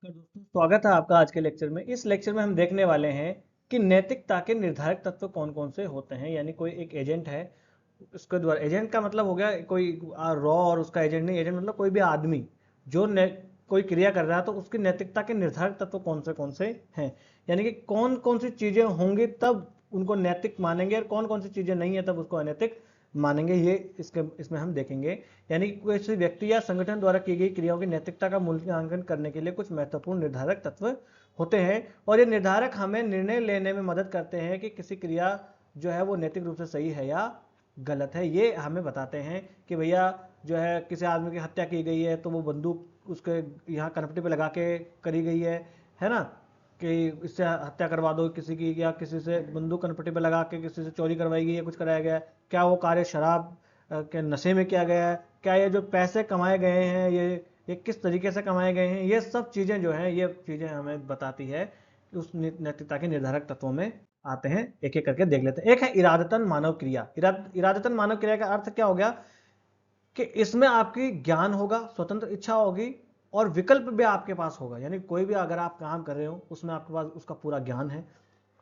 नमस्कार दोस्तों, स्वागत है आपका आज के लेक्चर में। इस लेक्चर में हम देखने वाले हैं कि नैतिकता के निर्धारक तत्व कौन कौन से होते हैं। यानी कोई एक एजेंट है, उसके द्वारा, एजेंट का मतलब हो गया कोई रॉ, और उसका एजेंट नहीं, एजेंट मतलब कोई भी आदमी जो कोई क्रिया कर रहा है, तो उसकी नैतिकता के निर्धारक तत्व कौन से हैं। यानी कि कौन कौन सी चीजें होंगी तब उनको नैतिक मानेंगे, और कौन कौन सी चीजें नहीं है तब उसको अनैतिक मानेंगे, ये इसमें हम देखेंगे। यानी कि किसी व्यक्ति या संगठन द्वारा की गई क्रियाओं की नैतिकता का मूल्यांकन करने के लिए कुछ महत्वपूर्ण निर्धारक तत्व होते हैं, और ये निर्धारक हमें निर्णय लेने में मदद करते हैं कि किसी क्रिया जो है वो नैतिक रूप से सही है या गलत है। ये हमें बताते हैं कि भैया जो है किसी आदमी की हत्या की गई है तो वो बंदूक उसके यहाँ कनपटी पे लगा के करी गई है ना, कि इससे हत्या करवा दो किसी की, या किसी से बंदूक कनपटी पे लगा के किसी से चोरी करवाई गई है, कुछ कराया गया है, क्या वो कार्य शराब के नशे में किया गया है, क्या ये जो पैसे कमाए गए हैं ये किस तरीके से कमाए गए हैं। ये सब चीज़ें जो हैं, ये चीज़ें हमें बताती है कि उस नैतिकता के निर्धारक तत्वों में आते हैं। एक एक करके देख लेते हैं। एक है इरादतन मानव क्रिया। इरादतन मानव क्रिया का अर्थ क्या हो गया कि इसमें आपकी ज्ञान होगा, स्वतंत्र इच्छा होगी, और विकल्प भी आपके पास होगा। यानी कोई भी अगर आप काम कर रहे हो उसमें आपके पास उसका पूरा ज्ञान है,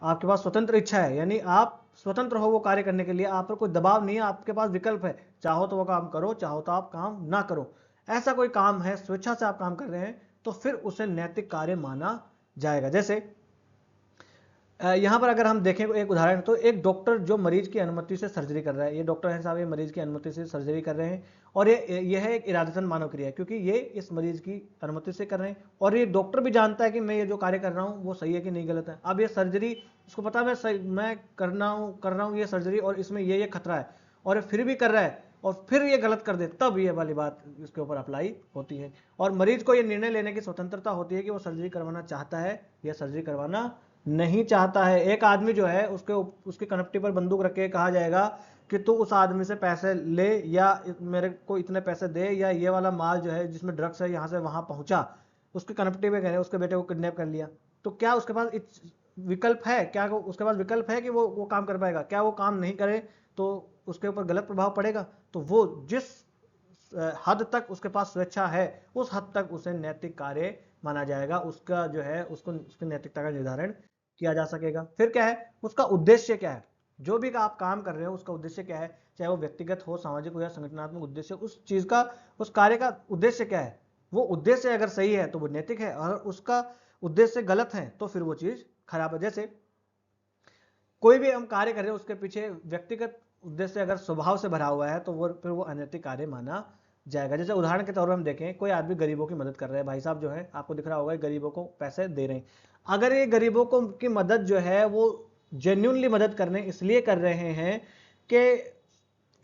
आपके पास स्वतंत्र इच्छा है, यानी आप स्वतंत्र हो वो कार्य करने के लिए, आप पर कोई दबाव नहीं है, आपके पास विकल्प है, चाहो तो वो काम करो, चाहो तो आप काम ना करो। ऐसा कोई काम है, स्वेच्छा से आप काम कर रहे हैं, तो फिर उसे नैतिक कार्य माना जाएगा। जैसे यहाँ पर अगर हम देखें एक उदाहरण, तो एक डॉक्टर जो मरीज की अनुमति से सर्जरी कर रहा है, ये डॉक्टर है साहब, ये मरीज की अनुमति से सर्जरी कर रहे हैं, और ये है एक इरादतन मानव क्रिया है, क्योंकि ये इस मरीज की अनुमति से कर रहे हैं, और ये डॉक्टर भी जानता है कि मैं ये जो कार्य कर रहा हूँ वो सही है कि नहीं गलत है। अब ये सर्जरी, उसको पता है मैं कर रहा हूँ ये सर्जरी, और इसमें ये खतरा है, और ये फिर भी कर रहा है, और फिर ये गलत कर दे, तब ये वाली बात इसके ऊपर अप्लाई होती है। और मरीज को ये निर्णय लेने की स्वतंत्रता होती है कि वो सर्जरी करवाना चाहता है या सर्जरी करवाना नहीं चाहता है। एक आदमी जो है उसके कनपटी पर बंदूक रख के कहा जाएगा कि तू उस आदमी से पैसे ले, या मेरे को इतने पैसे दे, या ये वाला माल जो है जिसमें ड्रग्स है यहाँ से वहां पहुंचा, उसके कनपटी पे गए, उसके बेटे को किडनैप कर लिया, तो क्या उसके पास विकल्प है? क्या उसके पास विकल्प है कि वो काम कर पाएगा? क्या वो काम नहीं करे तो उसके ऊपर गलत प्रभाव पड़ेगा? तो वो जिस हद तक उसके पास स्वेच्छा है, उस हद तक उसे नैतिक कार्य माना जाएगा, उसका जो है उसको उसकी नैतिकता का निर्धारण किया जा सकेगा। फिर क्या है, उसका उद्देश्य क्या है, जो भी आप काम कर रहे हो उसका उद्देश्य क्या है, चाहे वो व्यक्तिगत हो, सामाजिक हो, या संगठनात्मक उद्देश्य, उस चीज का, उस कार्य का उद्देश्य क्या है। वो उद्देश्य अगर सही है तो वो नैतिक है, और उसका उद्देश्य गलत है तो फिर वो चीज खराब है। जैसे कोई भी हम कार्य कर रहे हैं उसके पीछे व्यक्तिगत उद्देश्य अगर स्वभाव से भरा हुआ है तो वो फिर वो अनैतिक कार्य माना जाएगा। जैसे उदाहरण के तौर पर हम देखें, कोई आदमी गरीबों की मदद कर रहा है, भाई साहब जो है आपको दिख रहा होगा गरीबों को पैसे दे रहे हैं। अगर ये गरीबों को की मदद जो है वो जेन्यूनली मदद करने इसलिए कर रहे हैं कि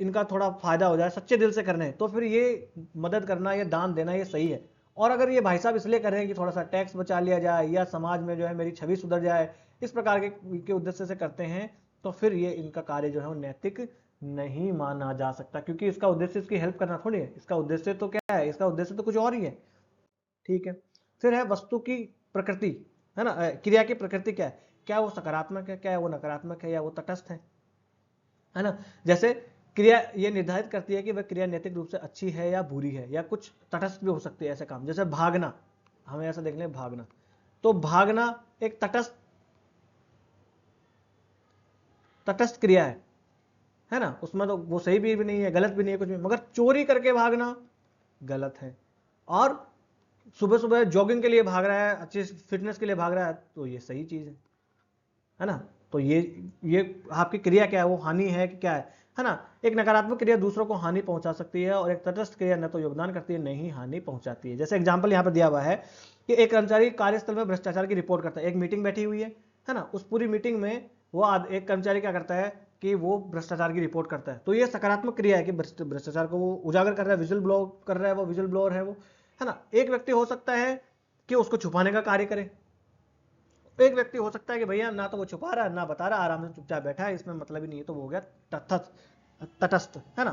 इनका थोड़ा फायदा हो जाए, सच्चे दिल से कर रहे हैं, तो फिर ये मदद करना, ये दान देना, ये सही है। और अगर ये भाई साहब इसलिए कर रहे हैं कि थोड़ा सा टैक्स बचा लिया जाए, या समाज में जो है मेरी छवि सुधर जाए, इस प्रकार के उद्देश्य से करते हैं, तो फिर ये इनका कार्य जो है वो नैतिक नहीं माना जा सकता, क्योंकि इसका उद्देश्य इसकी हेल्प करना थोड़ी है। इसका उद्देश्य तो क्या है, इसका उद्देश्य तो कुछ और ही है। ठीक है। फिर है वस्तु की प्रकृति, है ना, क्रिया की प्रकृति क्या है, क्या वो सकारात्मक है, क्या वो नकारात्मक है, या वो तटस्थ है ना। जैसे क्रिया ये निर्धारित करती है कि वह क्रिया नैतिक रूप से अच्छी है या बुरी है, या कुछ तटस्थ भी हो सकती है। ऐसे काम जैसे भागना, हमें ऐसा देख लें भागना, तो भागना एक तटस्थ क्रिया है ना, उसमें तो वो सही भी नहीं है, गलत भी नहीं है कुछ भी। मगर चोरी करके भागना गलत है, और सुबह सुबह जॉगिंग के लिए भाग रहा है, अच्छी फिटनेस के लिए भाग रहा है, तो ये सही चीज है ना। तो ये आपकी क्रिया क्या है, वो हानि है कि क्या है ना। एक नकारात्मक क्रिया दूसरों को हानि पहुंचा सकती है, और एक तटस्थ क्रिया न तो योगदान करती है, नहीं हानि पहुंचाती है। जैसे एग्जांपल यहां पर दिया हुआ है कि एक कर्मचारी कार्यस्थल में भ्रष्टाचार की रिपोर्ट करता है, एक मीटिंग बैठी हुई है ना, उस पूरी मीटिंग में वो एक कर्मचारी क्या करता है कि वो भ्रष्टाचार की रिपोर्ट करता है, तो ये सकारात्मक क्रिया है कि भ्रष्टाचार को वो उजागर कर रहा है, विजिल ब्लो कर रहा है, वो विजिल ब्लोअर है वो, है ना। एक व्यक्ति हो सकता है कि उसको छुपाने का कार्य करे, एक व्यक्ति हो सकता है कि भैया ना तो वो छुपा रहा है ना बता रहा, आराम से चुपचाप बैठा है, इसमें मतलब ही नहीं है, तो वो हो गया तटस्थ, है ना।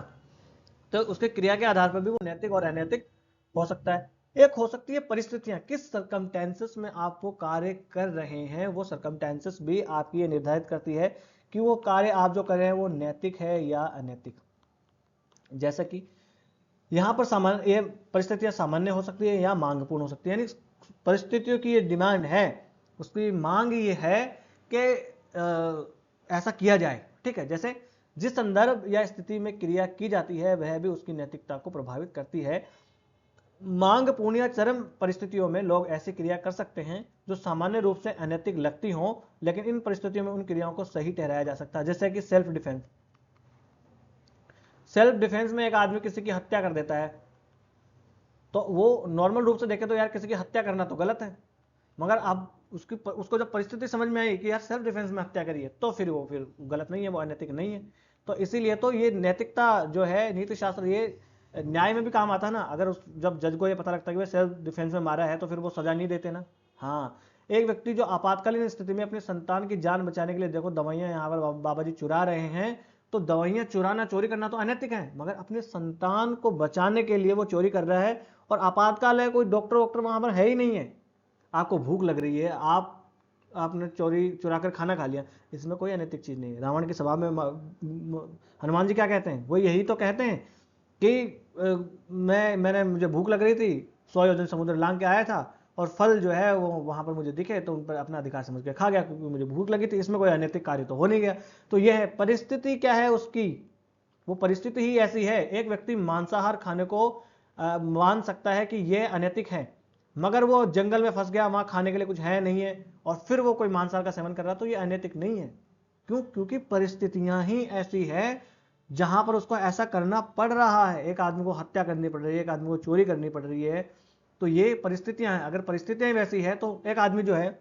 तो उसके क्रिया के आधार पर भी वो नैतिक और अनैतिक हो सकता है। एक हो सकती है परिस्थितियां, किस सरकमटेंसेस में आप वो कार्य कर रहे हैं, वो सरकमटेंसेस भी आपकी ये निर्धारित करती है कि वो कार्य आप जो कर रहे हैं वो नैतिक है या अनैतिक। जैसा कि यहाँ पर सामान्य, ये परिस्थितियां सामान्य हो सकती है या मांगपूर्ण हो सकती है। यानी परिस्थितियों की ये डिमांड है, उसकी मांग ये है कि ऐसा किया जाए। ठीक है, जैसे जिस संदर्भ या स्थिति में क्रिया की जाती है वह भी उसकी नैतिकता को प्रभावित करती है। मांग पूर्ण या चरम परिस्थितियों में लोग ऐसी क्रिया कर सकते हैं जो सामान्य रूप से अनैतिक लगती हों, लेकिन इन परिस्थितियों में उन क्रियाओं को सही ठहराया जा सकता है। जैसे कि सेल्फ डिफेंस। सेल्फ डिफेंस में एक आदमी किसी की हत्या कर देता है, तो वो नॉर्मल रूप से देखें तो यार किसी की हत्या करना तो गलत है, मगर अब उसको जब परिस्थिति समझ में आई कि यार सेल्फ डिफेंस में हत्या करिए, तो फिर गलत नहीं है, वो अनैतिक नहीं है। तो इसीलिए तो ये नैतिकता जो है, नीति शास्त्र, ये न्याय में भी काम आता है ना। अगर जब जज को ये पता लगता है कि भाई सेल्फ डिफेंस में मारा है, तो फिर वो सजा नहीं देते ना। हाँ, एक व्यक्ति जो आपातकालीन स्थिति में अपनी संतान की जान बचाने के लिए, देखो दवाइयां यहाँ पर बाबा जी चुरा रहे हैं, तो दवाइयां चुराना, चोरी करना तो अनैतिक है, मगर अपने संतान को बचाने के लिए वो चोरी कर रहा है, और आपातकाल है, कोई डॉक्टर वॉक्टर वहां पर है ही नहीं है, आपको भूख लग रही है, आपने चोरी चुरा कर खाना खा लिया, इसमें कोई अनैतिक चीज नहीं है। रावण की सभा में हनुमान जी क्या कहते हैं, वो यही तो कहते हैं कि मुझे भूख लग रही थी, 100 योजन समुद्र लांग के आया था, और फल जो है वो वहां पर मुझे दिखे, तो उन पर अपना अधिकार समझ के खा गया, क्योंकि मुझे भूख लगी थी। इसमें कोई अनैतिक कार्य तो हो नहीं गया। तो यह है परिस्थिति, क्या है उसकी, वो परिस्थिति ही ऐसी है। एक व्यक्ति मांसाहार खाने को मान सकता है कि यह अनैतिक है, मगर वो जंगल में फंस गया, वहां खाने के लिए कुछ है नहीं है, और फिर वो कोई मांसाहार का सेवन कर रहा, तो ये अनैतिक नहीं है। क्यों? क्योंकि परिस्थितियां ही ऐसी है जहां पर उसको ऐसा करना पड़ रहा है। एक आदमी को हत्या करनी पड़ रही है, एक आदमी को चोरी करनी पड़ रही है, तो ये परिस्थितियां हैं। अगर परिस्थितियां वैसी है, तो एक आदमी जो है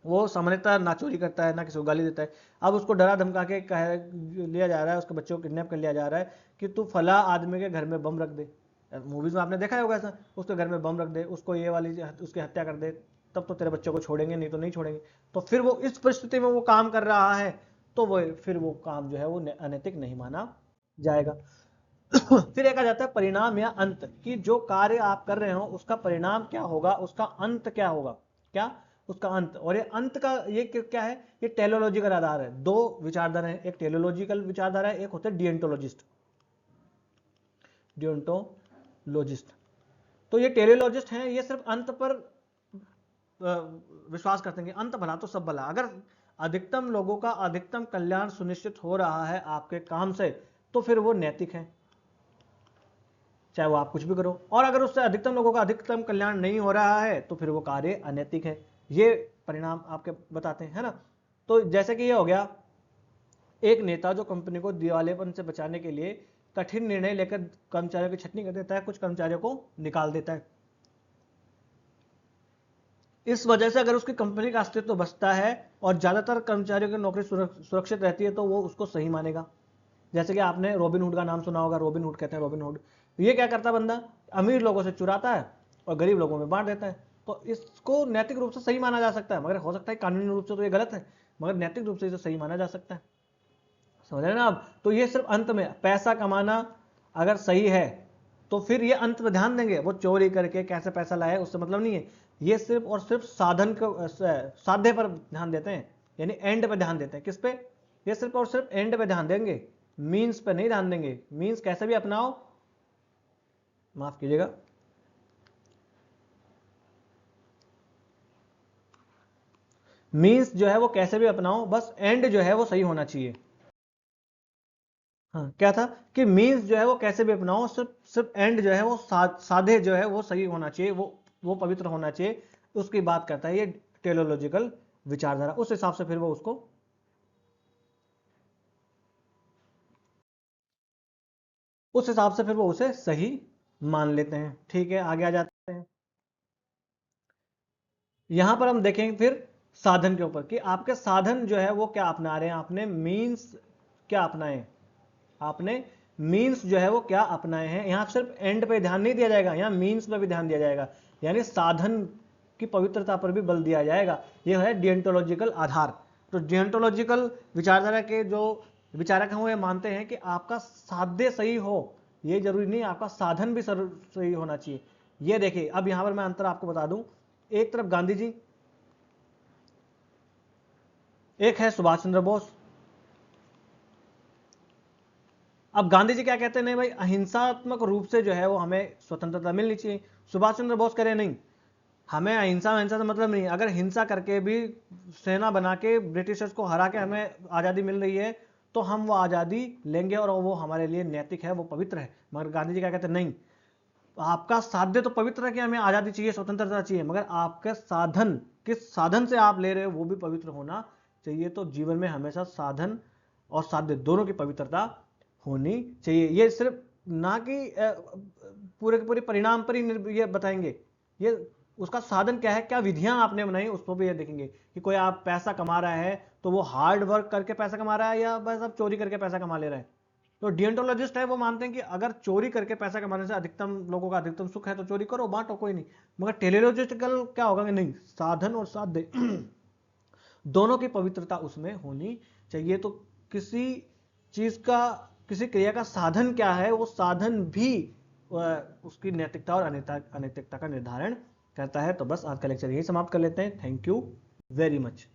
वो सामान्यतः ना चोरी करता है, ना किसी को गाली देता है। अब उसको डरा धमका के लिया जा रहा है, उसके बच्चों को किडनैप कर लिया जा रहा है कि तू फला आदमी के घर में बम रख दे। मूवीज में आपने देखा होगा ऐसा, उसके घर में बम रख दे, उसको ये वाली उसकी हत्या कर दे, तब तो तेरे बच्चों को छोड़ेंगे, नहीं तो नहीं छोड़ेंगे। तो फिर वो इस परिस्थिति में वो काम कर रहा है, तो वो फिर वो काम जो है वो अनैतिक नहीं माना जाएगा। फिर एक आ जाता है परिणाम या अंत, कि जो कार्य आप कर रहे हो उसका परिणाम क्या होगा, उसका अंत क्या होगा, क्या उसका अंत। और ये अंत का ये क्या है, ये टेलोलॉजिकल आधार है। दो विचारधारा है, एक टेलोलॉजिकल विचारधारा है, एक होते हैं डिएंटोलॉजिस्ट। डिएंटोलॉजिस्ट, तो ये टेलोलॉजिस्ट हैं, ये सिर्फ अंत पर विश्वास करते हैं कि अंत भला तो सब भला। अगर अधिकतम लोगों का अधिकतम कल्याण सुनिश्चित हो रहा है आपके काम से, तो फिर वो नैतिक है, चाहे वो आप कुछ भी करो। और अगर उससे अधिकतम लोगों का अधिकतम कल्याण नहीं हो रहा है, तो फिर वो कार्य अनैतिक है। ये परिणाम आपके बताते हैं, है ना। तो जैसे कि ये हो गया, एक नेता जो कंपनी को दिवालेपन से बचाने के लिए कठिन निर्णय लेकर कर्मचारियों की छटनी कर देता है, कुछ कर्मचारियों को निकाल देता है। इस वजह से अगर उसकी कंपनी का अस्तित्व बचता है और ज्यादातर कर्मचारियों की नौकरी सुरक्षित रहती है, तो वो उसको सही मानेगा। जैसे कि आपने रॉबिन हुड का नाम सुना होगा, रॉबिन हुड कहते हैं, रॉबिन हुड। ये क्या करता है बंदा, अमीर लोगों से चुराता है और गरीब लोगों में बांट देता है। तो इसको नैतिक रूप से सही माना जा सकता है, मगर हो सकता है कानूनी रूप से तो ये गलत है, मगर नैतिक रूप से इसे सही माना जा सकता है। समझ रहे ना आप। तो ये सिर्फ अंत में पैसा कमाना अगर सही है, तो फिर ये अंत में ध्यान देंगे। वो चोरी करके कैसे पैसा लाए उससे मतलब नहीं है, ये सिर्फ और सिर्फ साधन को, साध्य पर ध्यान देते हैं, यानी एंड पे ध्यान देते हैं। किस पे? ये सिर्फ और सिर्फ एंड पे ध्यान देंगे, मीन्स पे नहीं ध्यान देंगे। मीन्स कैसे भी अपनाओ, माफ कीजिएगा, मीन्स जो है वो कैसे भी अपनाओ, बस एंड जो है वो सही होना चाहिए। हाँ, क्या था कि मीन्स जो है वो कैसे भी अपनाओ, सिर्फ सिर्फ एंड जो है वो साधे जो है वो सही होना चाहिए, वो पवित्र होना चाहिए। उसकी बात करता है ये टेलोलॉजिकल विचारधारा। उस हिसाब से फिर वो उसको, उस हिसाब से फिर वो उसे सही मान लेते हैं। ठीक है, आगे आ जाते हैं। यहां पर हम देखेंगे फिर साधन के ऊपर, कि आपके साधन जो है वो क्या अपना रहे हैं। आपने मीन्स क्या अपनाए, आपने मीन्स जो है वो क्या अपनाए हैं। यहां सिर्फ एंड पे ध्यान नहीं दिया जाएगा, यहां मीन्स पे भी ध्यान दिया जाएगा, यानी साधन की पवित्रता पर भी बल दिया जाएगा। यह है डिएंटोलॉजिकल आधार। तो डिएंटोलॉजिकल विचारधारा के जो विचारक हैं वो ये मानते हैं कि आपका साध्य सही हो, ये जरूरी नहीं, आपका साधन भी सही होना चाहिए। ये देखिए, अब यहां पर मैं अंतर आपको बता दूं। एक तरफ गांधी जी, एक है सुभाष चंद्र बोस। अब गांधी जी क्या कहते हैं, नहीं भाई अहिंसात्मक रूप से जो है वो हमें स्वतंत्रता मिलनी चाहिए। सुभाष चंद्र बोस कह रहे हैं नहीं, हमें अहिंसा हिंसा से मतलब नहीं, अगर हिंसा करके भी सेना बना के ब्रिटिशर्स को हरा के हमें आज़ादी मिल रही है तो हम वो आज़ादी लेंगे और वो हमारे लिए नैतिक है, वो पवित्र है। मगर गांधी जी क्या कहते हैं, नहीं, आपका साध्य तो पवित्र है कि हमें आज़ादी चाहिए, स्वतंत्रता चाहिए, मगर आपके साधन, किस साधन से आप ले रहे हो वो भी पवित्र होना चाहिए। तो जीवन में हमेशा साधन और साध्य दोनों की पवित्रता होनी चाहिए। ये सिर्फ ना कि पूरे के पूरे परिणाम पर ही ये बताएंगे, ये उसका साधन क्या है, क्या विधियां आपने बनाई उसको भी ये देखेंगे कि कोई आप पैसा कमा रहा है तो वो हार्ड वर्क करके पैसा कमा रहा है या बस अब चोरी करके पैसा कमा ले रहा है। तो डिएंटोलॉजिस्ट है वो मानते हैं कि अगर चोरी करके पैसा कमाने से अधिकतम लोगों का अधिकतम सुख है तो चोरी करो, बांटो, कोई नहीं। मगर टेलीलॉजिस्टिकल क्या होगा कि नहीं, साधन और साध्य दोनों की पवित्रता उसमें होनी चाहिए। तो किसी चीज का, किसी क्रिया का साधन क्या है, वो साधन भी उसकी नैतिकता और अनैतिकता का निर्धारण करता है। तो बस आज का लेक्चर यही समाप्त कर लेते हैं। Thank you very much.